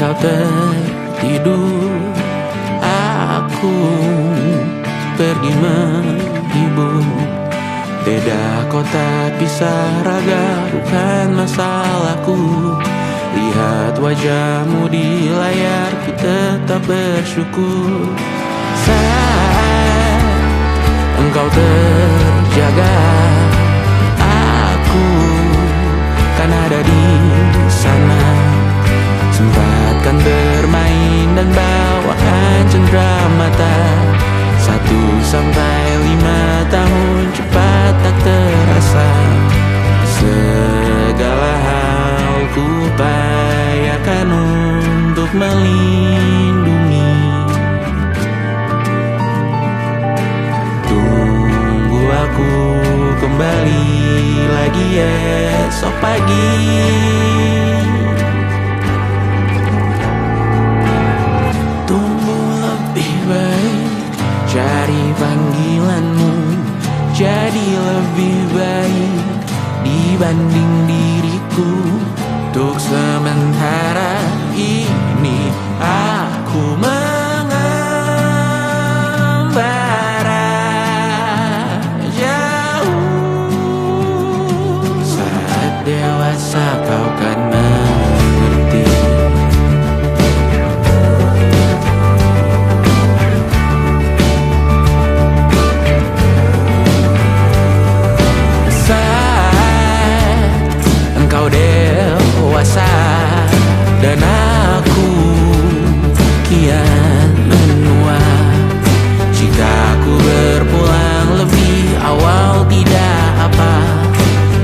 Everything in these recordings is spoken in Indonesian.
Engkau tertidur, aku pergi menghibur. Beda kota pisah raga, bukan masalahku. Lihat wajahmu di layar, ku tetap bersyukur. Saat engkau terjaga, aku kan ada di sana. Sempatkan bermain dan bawakan cendera mata. 1-5 tahun cepat tak terasa. Segala hal ku upayakan untuk melindungi. Tunggu aku kembali lagi esok pagi. Tumbuh lebih baik, cari panggilanmu. Jadi lebih baik dibanding diriku. Untuk sementara ini aku mengembara jauh. Saat dewasa kau kan mengerti. Engkau dewasa dan aku kian menua. Jika aku berpulang lebih awal tidak apa.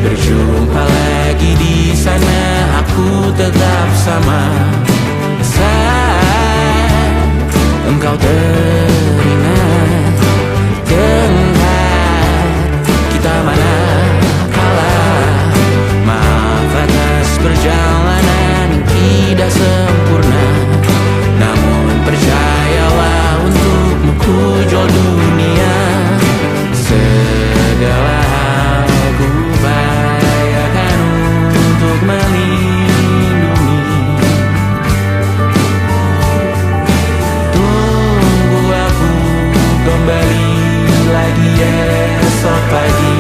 Berjumpa lagi di sana, aku tetap sama. Saat engkau teringat, dengar kita mana perjalanan tidak sempurna, namun percayalah untukmu ku jual dunia. Segala hal ku upayakan untuk melindungi. Tunggu aku kembali lagi esok pagi.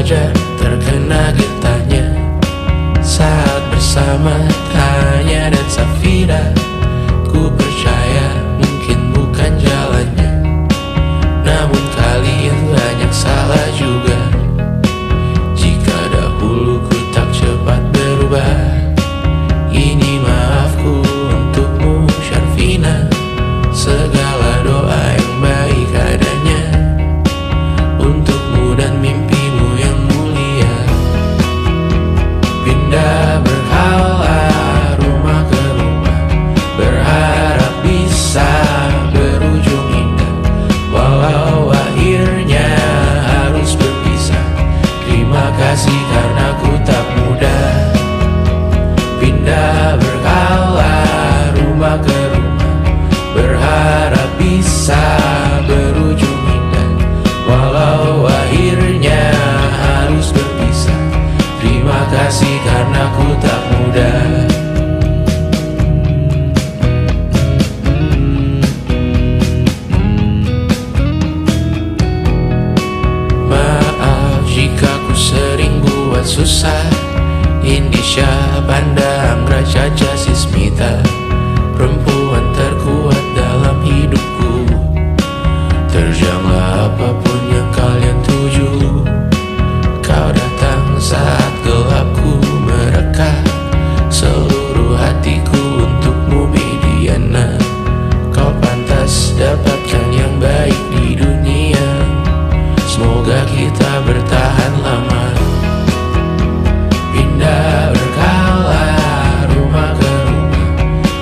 Terkena getahnya saat bersama Tanya dan Safira. Ku percaya mungkin bukan jalannya, namun kalian banyak salah juga. Jika dahulu ku tak cepat berubah, pandang Raja Jasismita, perempuan terkuat dalam hidupku. Terjanglah apapun yang kalian tuju. Kau datang saat gelapku merekah seluruh hatiku untukmu Mediana. Kau pantas dapatkan yang baik di dunia. Semoga kita bertahan lama. Pindah berkala rumah ke rumah,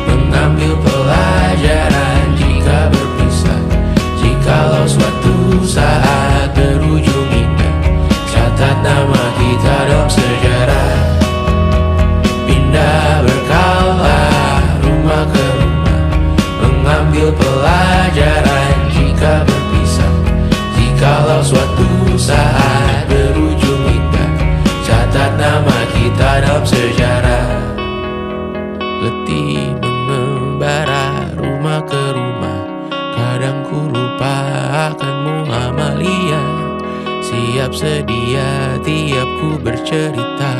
mengambil pelajaran jika berpisah. Jikalau suatu saat berujung indah, catat nama kita dalam sejarah. Pindah berkala rumah ke rumah, mengambil pelajaran jika berpisah. Jikalau suatu saat berujung indah, catat nama kita dalam sejarah. Letih mengembara rumah ke rumah, kadang ku lupa akanmu Amalia. Siap sedia tiap ku bercerita,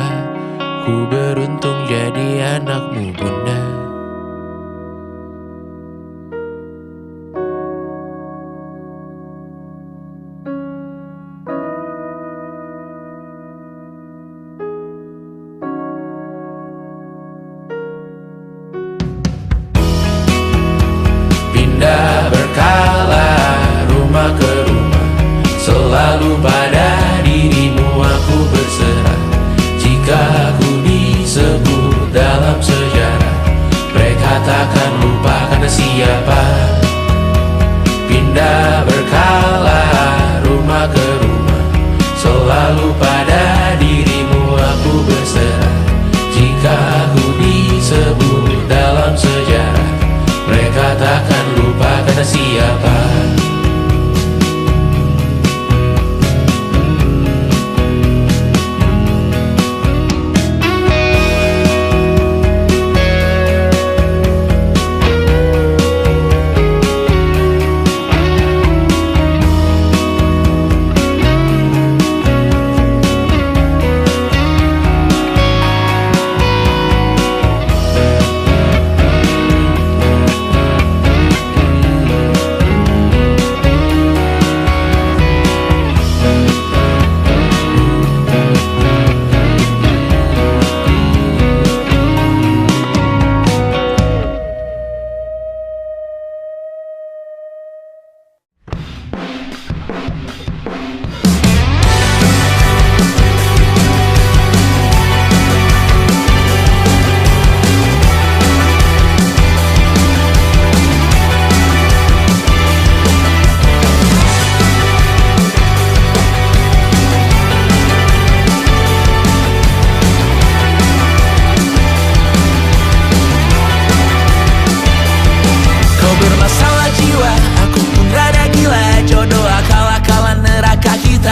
ku beruntung jadi anakmu bunda. Pindah berkala rumah ke rumah, selalu pada dirimu aku berserah. Jika aku disebut dalam sejarah, mereka takkan lupa karena siapa. Pindah berkala rumah ke rumah, selalu pada dirimu aku berserah. Jika aku disebut dalam sejarah, mereka takkan lupa karena siapa.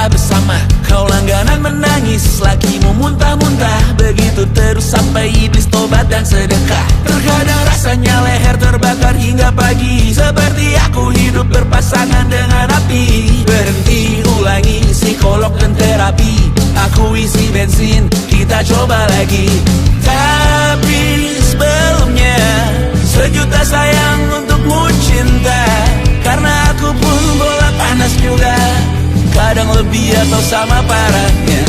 Bersama kau langganan menangis, lakimu muntah-muntah, begitu terus sampai iblis tobat dan sedekah. Terkadang rasanya leher terbakar hingga pagi, seperti aku hidup berpasangan dengan api. Berhenti, ulangi psikolog dan terapi, aku isi bensin, kita coba lagi. Tapi sebelumnya sejuta sayang untukmu cinta, karena aku pun bola panas juga, kadang lebih atau sama parahnya.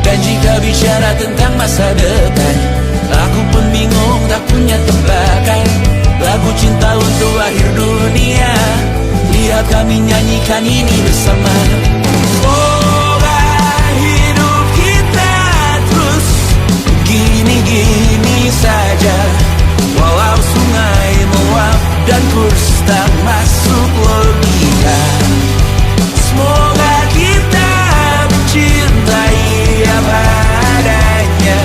Dan jika bicara tentang masa depan, aku pun bingung tak punya tebakan. Lagu cinta untuk akhir dunia, lihat kami nyanyikan ini bersama. Semoga hidup kita terus gini-gini saja, walau sungai meluap dan kurs tak masuk logika. Semoga kita mencintai apa adanya,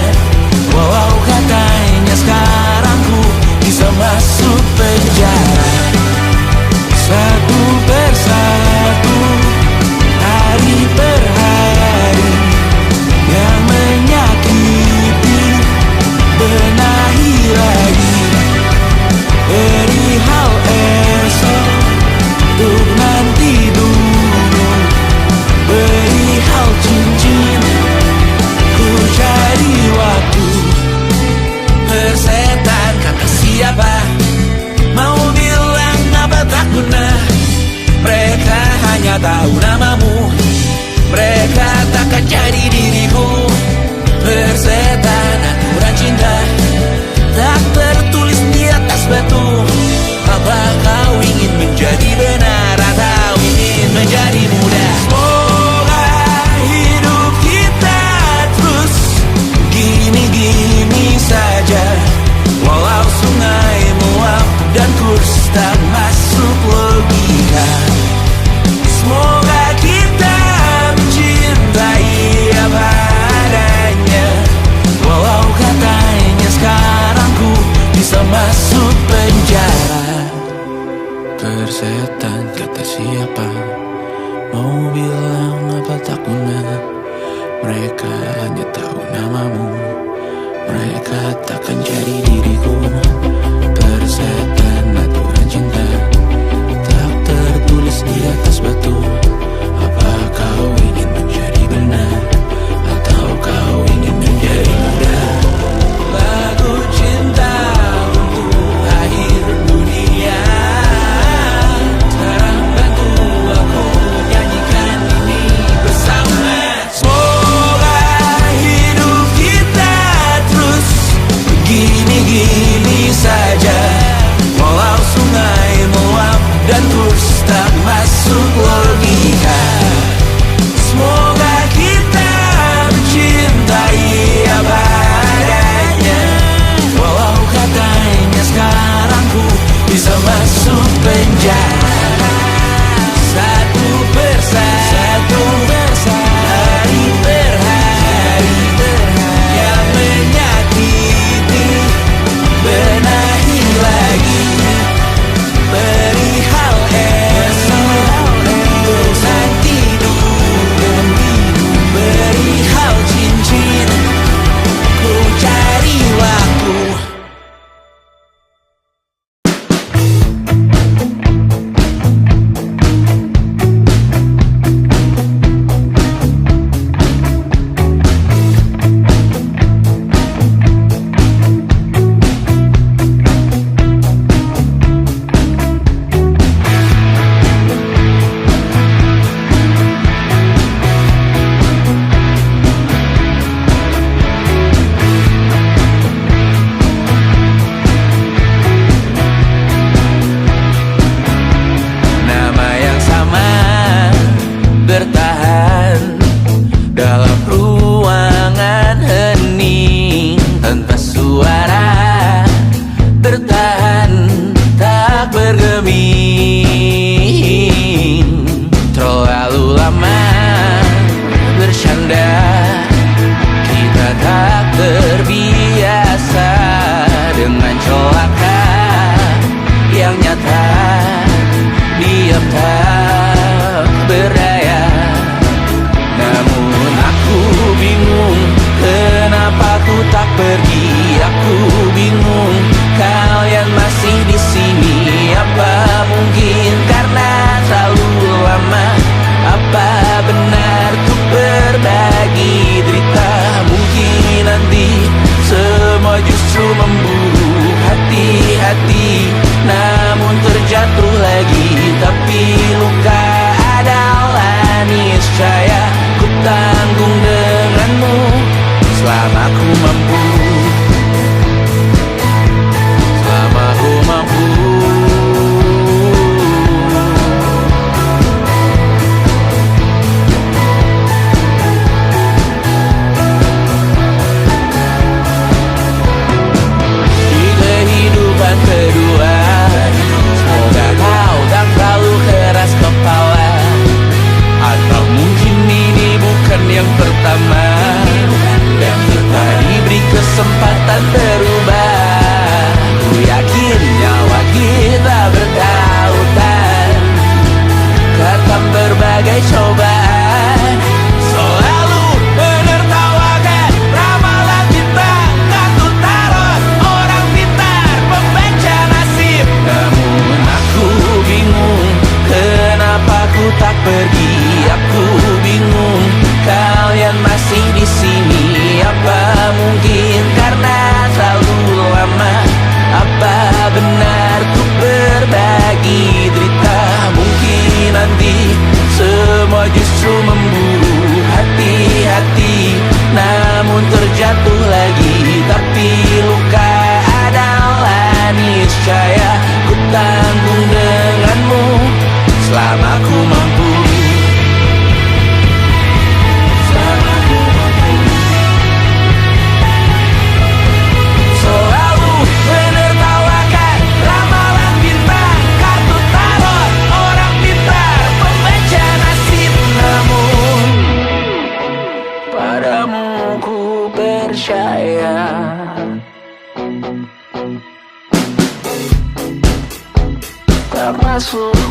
walau katanya sekarang ku bisa masuk penjara. Satu persatu, hari per hari, yang menyakiti benahi lagi, perihal esok semua tahu namamu. Mereka takkan jadi diriku. Persetan aturan cinta tak tertulis di atas batu. Apa kau ingin menjadi benar atau ingin menjadi muda? Semoga hidup kita terus gini-gini saja, walau sungai meluap dan kurs tak masuk logika. Semoga kita mencintai apa adanya, walau katanya sekarang ku bisa masuk penjara. Persetan kata siapa, mau bilang apa tak guna. Mereka hanya tahu namamu. Mereka takkan jadi diriku. Persetan aturan cinta tak tertulis di atas batu. Apa kau ingin menjadi benar atau kau ingin menjadi muda? Lagu cinta untuk akhir dunia, sekarang bantu aku nyanyikan ini bersama. Semoga hidup kita terus begini-gini saja, walau sungai meluap dan kurs tak masuk logika. Semoga kita mencintai apa adanya, walau katanya sekarang ku bisa masuk penjara. Satu persatu, hari per hari, yang menyakiti benahi lagi, perihal esok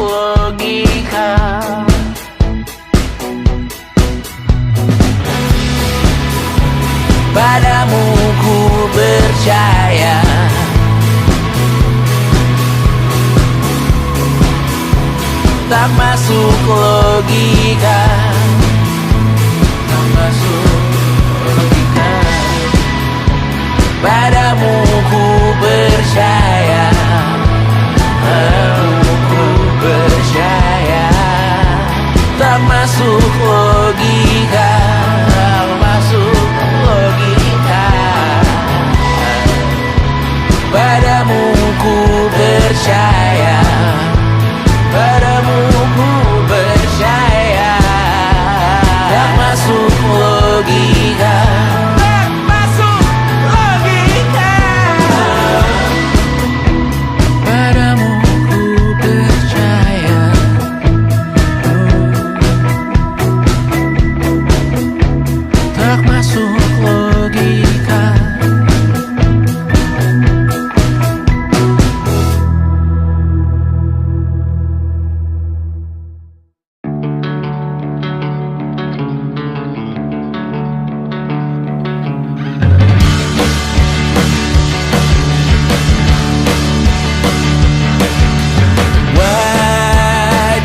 logika. Padamu ku percaya, tak masuk logika, tak masuk logika. Padamu ku percaya, padamu ku percaya, tak masuk logika, tak masuk logika. Padamu ku percaya, padamu ku percaya, tak masuk logika, tak masuk logika. Padamu ku percaya, tak masuk logika.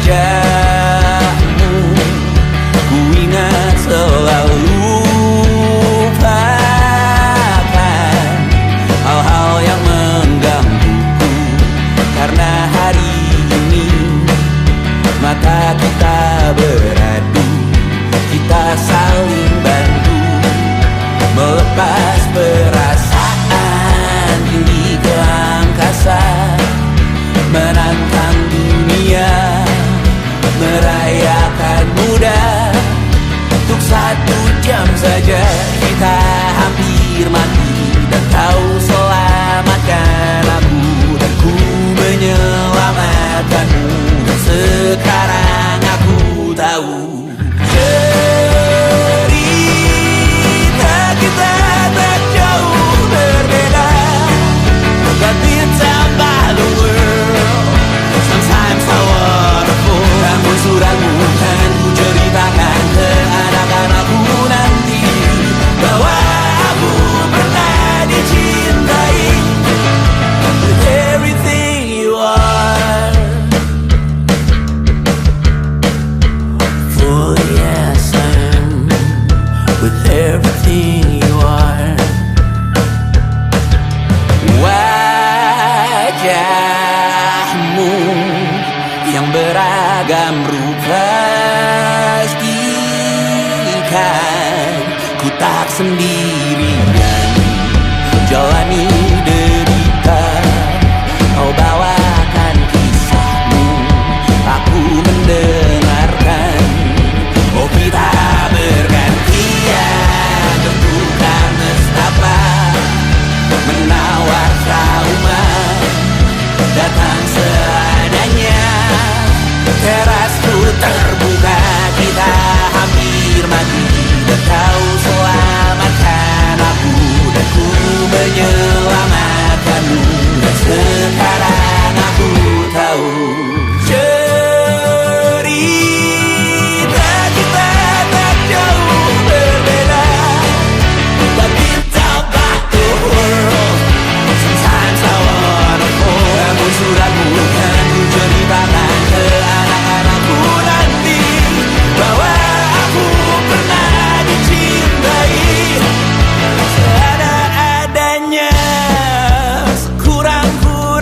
Wajahmu ku ingat selalu, lupakan hal-hal yang menggangguku. Karena hari ini mata kita beradu, kita saling bantu melepas perasaan tinggi ke angkasa, menantang dunia, merayakan muda. Untuk 1 jam saja kita hampir mati, dan kau selamatkan aku, dan ku menyelamatkanmu. Dan sekarang aku tahu cerita kita tak jauh berbeda. But it's about the world. Sometimes I wanna fall. Namun suratmu kan ku ceritakan ke anak-anakku nanti, bahwa aku pernah dicintai with everything you are. For yes, I'm with everything you are. Wajahmu yang beragam rupa, pastikan ku tak sendirian jalani derita. Kau bawakan kisahmu, aku mendengarkan. Oh, kita bergantian tentukan nestapa, menawar trauma, datang seadanya. Terasku terbuka, kita hampir mati, dan kau selamatkan aku, dan ku menyelamatkanmu. Dan sekarang aku tahu cerita kita tak jauh berbeda. But it's about the world. Sometimes I wanna fall. Namun suratmu kan ku ceritakan ke anak-anakku nanti, bahwa aku pernah dicintai seada-adanya, sekurang-kurangnya.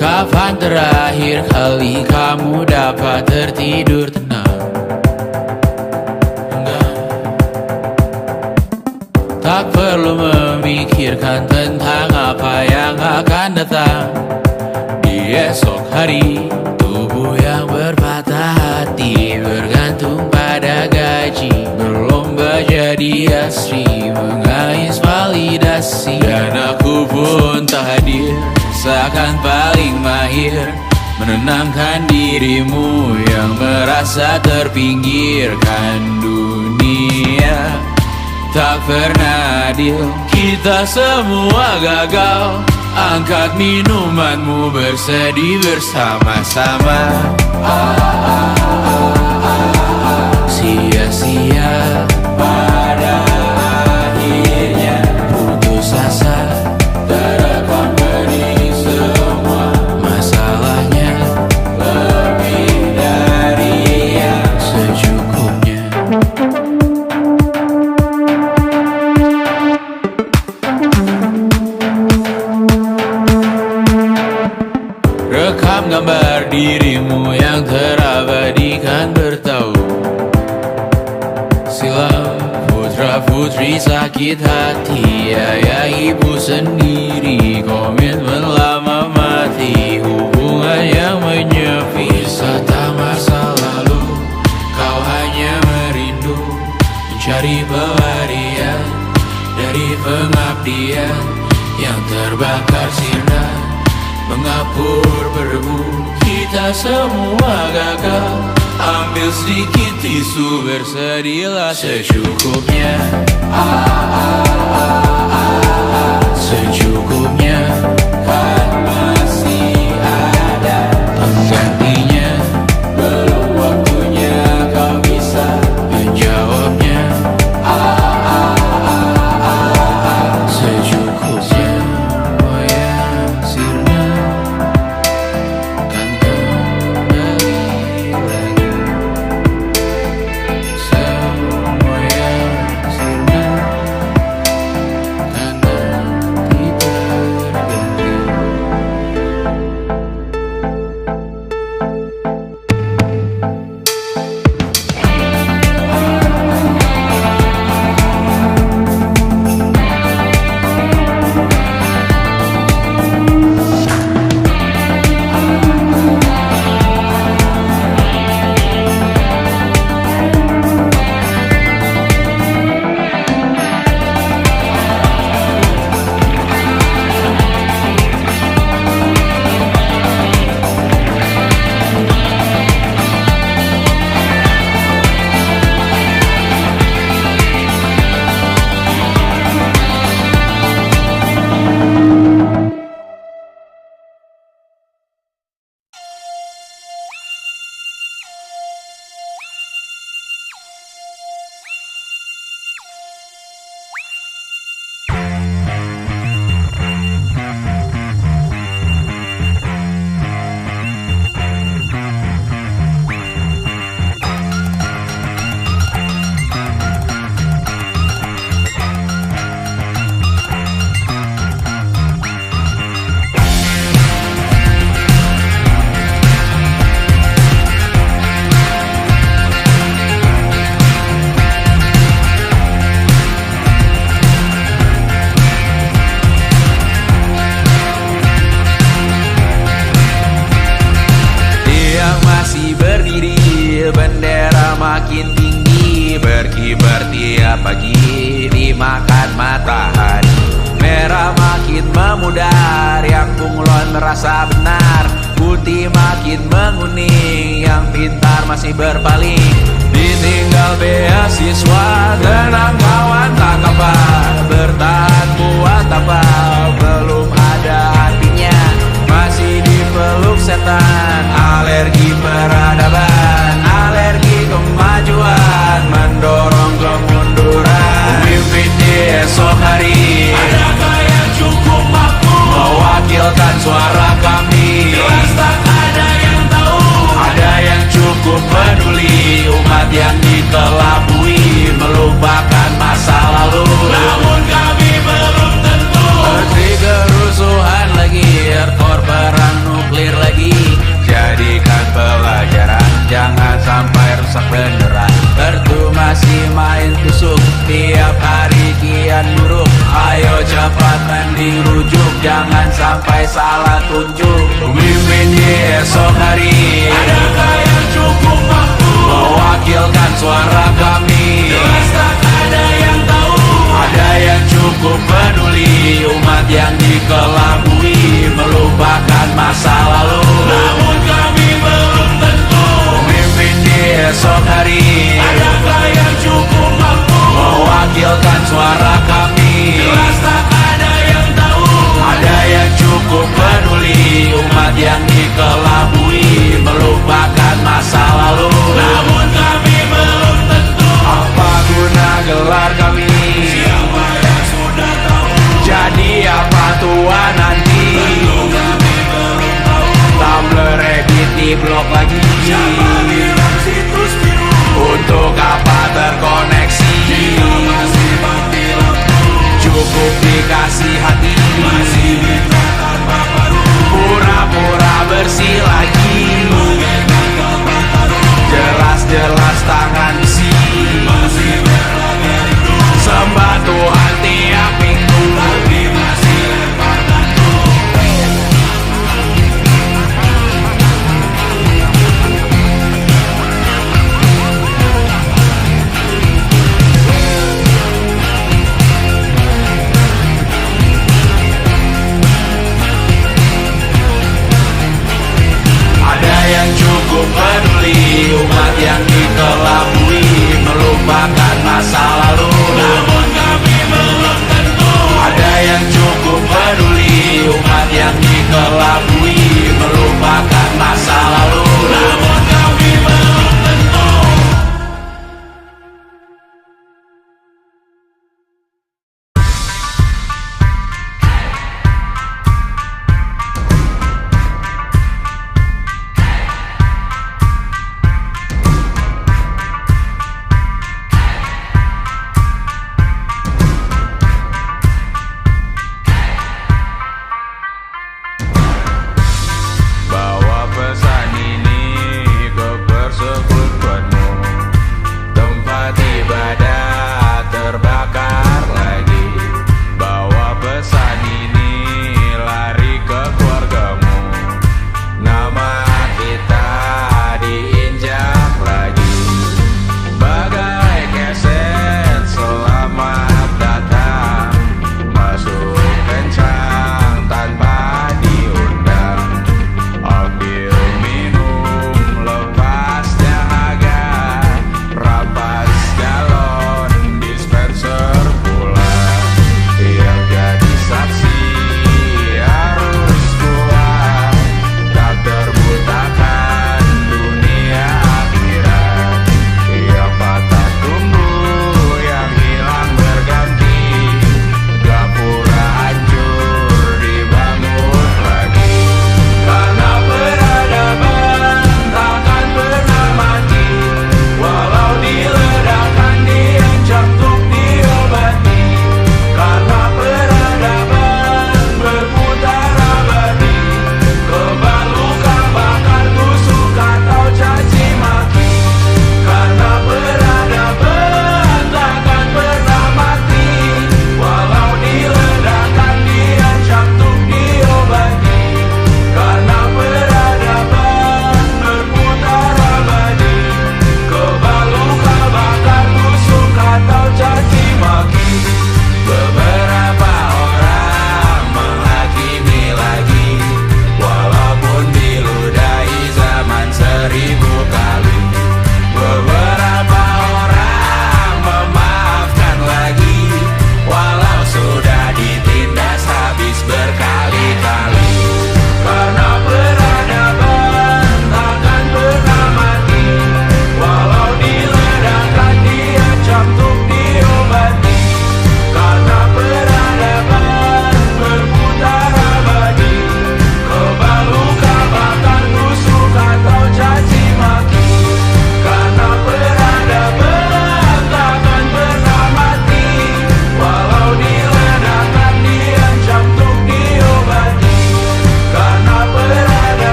Kapan terakhir kali kamu dapat tertidur tenang? Enggak. Tak perlu memikirkan tentang apa yang akan datang di esok hari. Tubuh yang berpatah hati bergantung pada gaji, berlomba jadi asri, mengais validasi. Dan aku pun tak hadir, seakan paling mahir menenangkan dirimu yang merasa terpinggirkan dunia. Tak pernah adil, kita semua gagal. Angkat minumanmu, bersedih bersama-sama. Sia-sia pada akhirnya putus asa, terekam benih semua. Masalahnya lebih dari yang secukupnya. Rekam gambar dirimu yang terabadikan bertahun silam. Putra putri sakit hati, ayah ibu sendiri, komitmen lama mati, hubungan yang menyepi. Wisata masa lalu, kau hanya merindu, mencari pelarian dari pengabdian yang terbakar sirna, mengapur berdebu. Kita semua gagal. Ambil sedikit tisu, bersedihlah secukupnya. Secukupnya, kan masih ada penggantinya. Belum waktunya kau bisa menjawabnya. Secukupnya, oh ya sirna, kan kembali lagi. Semua yang sirna kan nanti berganti. Bendera makin tinggi, berkibar tiap pagi, dimakan matahari. Merah makin memudar, yang bunglon merasa benar. Putih makin menguning, yang pintar masih berpaling. Ditinggal beasiswa, tenang kawan tak apa. Bertahan buat apa, belum ada artinya. Masih dipeluk setan, alergi peradaban, alergi kemajuan, mendorong kemunduran. Pemimpin di esok hari, adakah yang cukup mampu mewakilkan suara kami? Jelas tak ada yang tahu, ada yang cukup peduli umat yang main tusuk, tiap hari kian buruk. Ayo cepat mending rujuk, jangan sampai salah tunjuk. Pemimpin di esok hari, adakah yang cukup mampu mewakilkan suara kami? Jelas tak ada yang tahu, ada yang cukup peduli umat yang dikelabui, melupakan masa lalu. Namun kami belum tentu pemimpin di esok hari, adakah yang cukup mampu mewakilkan suara kami? Jelas tak ada yang tahu, ada yang cukup peduli umat yang dikelabui, melupakan masa lalu. Namun kami belum tentu apa guna gelar kami. Siapa yang sudah tahu, jadi apa tua nanti? Tentu kami belum tahu. Tumblr, Reddit, di blog lagi. Siapa bilang situs biru untuk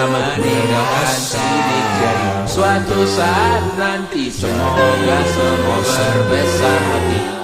meninggalkan sidik jari. Suatu saat nanti semoga semua berbesar hati.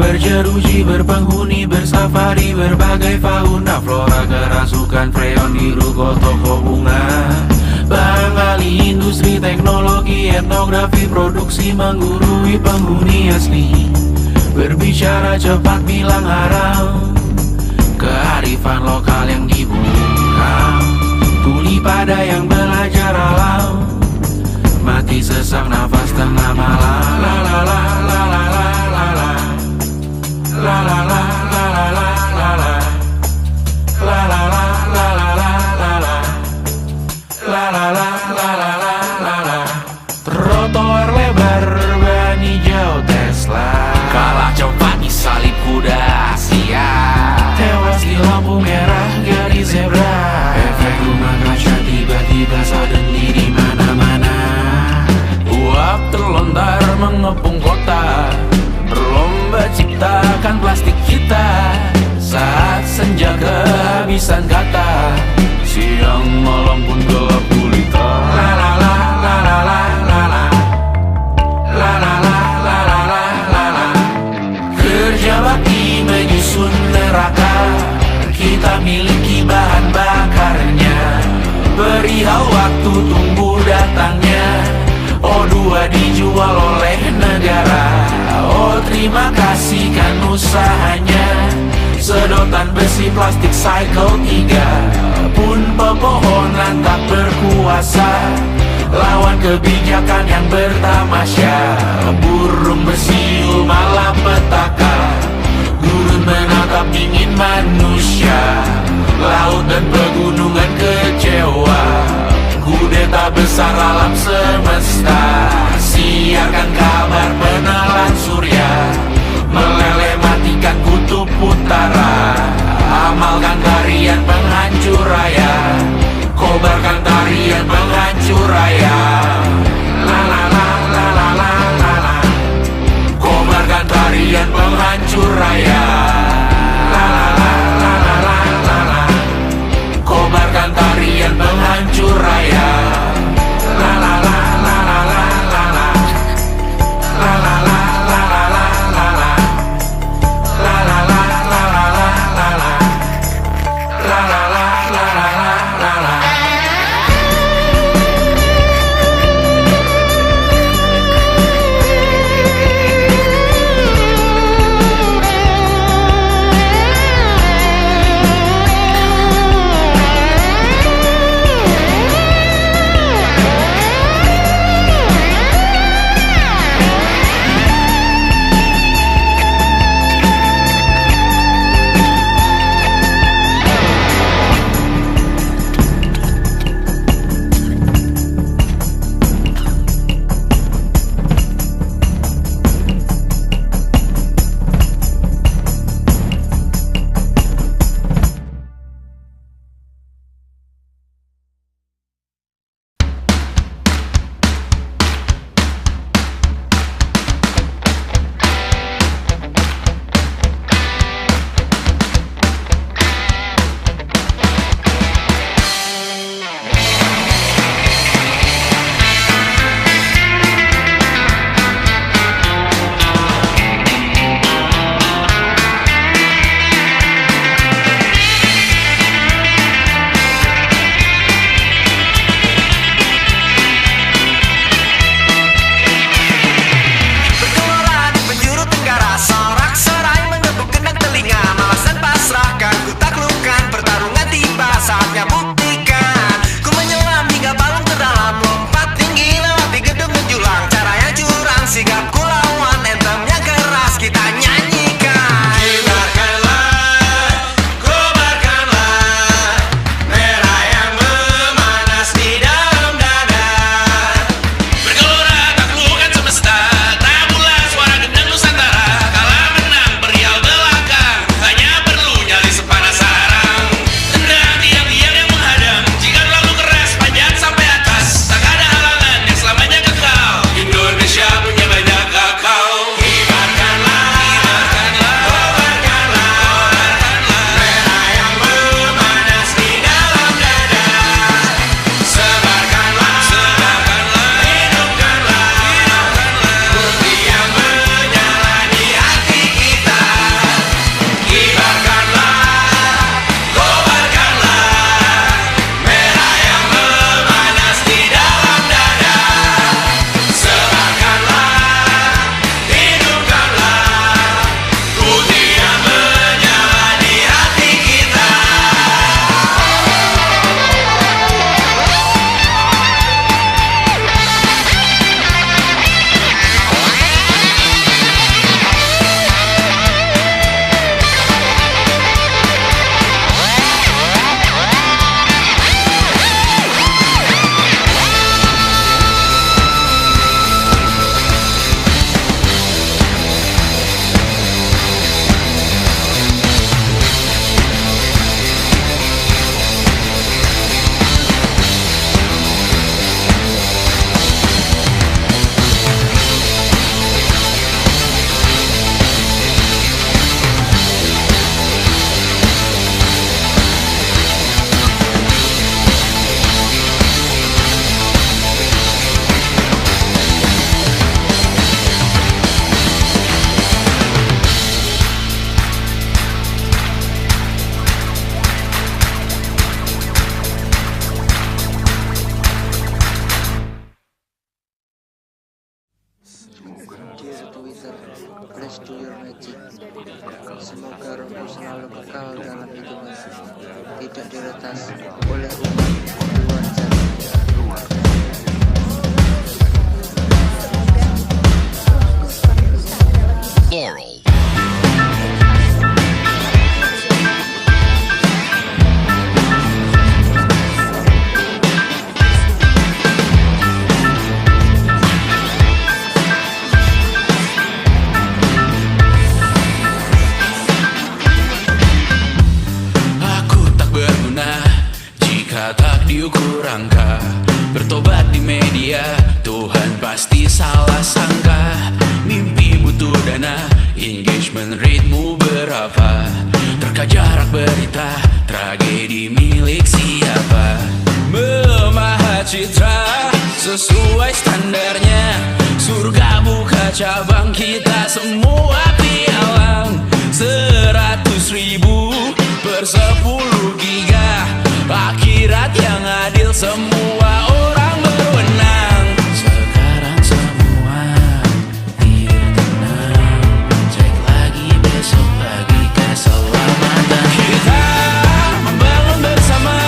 berjeruji, berpenghuni, bersafari, berbagai fauna flora, kerasukan freon di ruko toko bunga. Bang Ali, industri, teknologi, etnografi, produksi menggurui penghuni asli. Berbicara cepat, bilang haram, kearifan lokal yang dibungkam. Tuli pada yang belajar alam, mati sesak nafas tengah malam. La la la la la la la la. La la la la la la la la. La la la la la la la la. La la la la la la la la. Trotoar lebar ban hijau Tesla, kalah cepat di salib kuda Asia, tewas di lampu merah garis zebra. Efek rumah kaca tiba-tiba suddenly di mana-mana. Uap terlontar mengepung kota, berlomba ciptakan plastik kita. Saat senja kehabisan kata, siang malam pun gelap gulita. La la la la la la la la. La la la la la la la la. Kerja bakti menyusun neraka, kita miliki bahan bakarnya. Perihal waktu tunggu datangnya. O2 dijual oleh negara. Oh terima kasih kan usahanya. Sedotan besi plastik cycle 3 pun pepohonan tak berkuasa lawan kebijakan yang bertamasya. Burung bersiul malapetaka, gurun menatap dingin manusia. Laut dan pegunungan kecewa, kudeta besar alam semesta. Siarkan kabar penelan surya, meleleh matikan kutub utara. Amalkan tarian penghancur raya, kobarkan tarian penghancur raya. La la la la la la la la. Kobarkan tarian penghancur raya. La la la la la la la la. Kobarkan tarian penghancur raya. La la la la la la la la. La la la la la la la la. La la la la la la la la. La la la la la la la la. Please do your magic. Semoga rohmu selalu kekal dalam hitungan, tidak diretas oleh umat di luar sana. Laurel. Aku tak berguna jika tak diukur angka. Bertobat di media, Tuhan pasti salah sangka. Mimpi butuh dana, engagement rate-mu berapa? Terka jarak berita, tragedi milik siapa? Memahat citra sesuai standarnya, surga buka cabang, kita semua pialang. 100.000 per 10 giga, akhirat yang adil, semua orang berwenang. Sekarang semua tidur tenang, cek lagi besok pagi keselamatan. Kita membangun bersama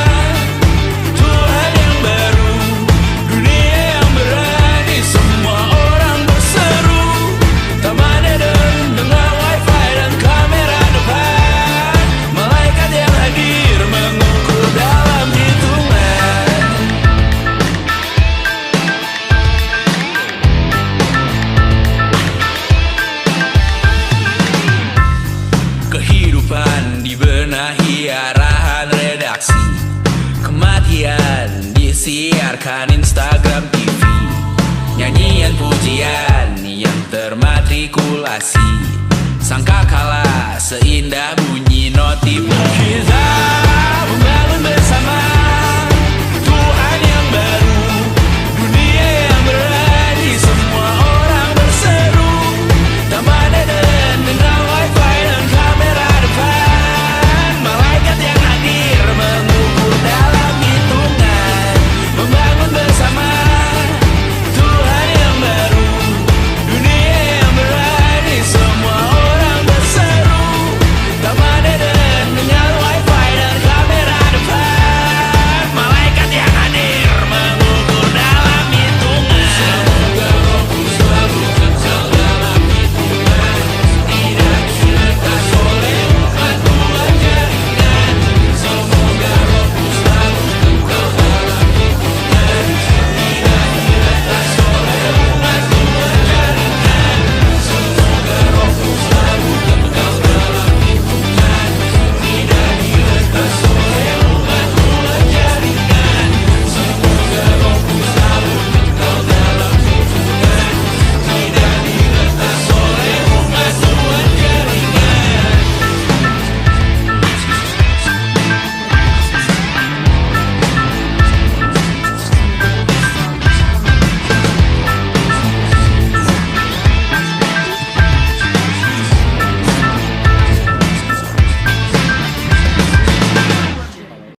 Tuhan yang baru, dunia yang berani, semua orang berseru. Taman Eden dengan wifi dan kamera depan, malaikat yang hadir mengukur dalam hitungan. Kehidupan dibenahi arahan redaksi, kematian disiarkan Instagram TV, nyanyian pujian yang termatrikulasi, sangka kalah seindah bunyi notif. Kita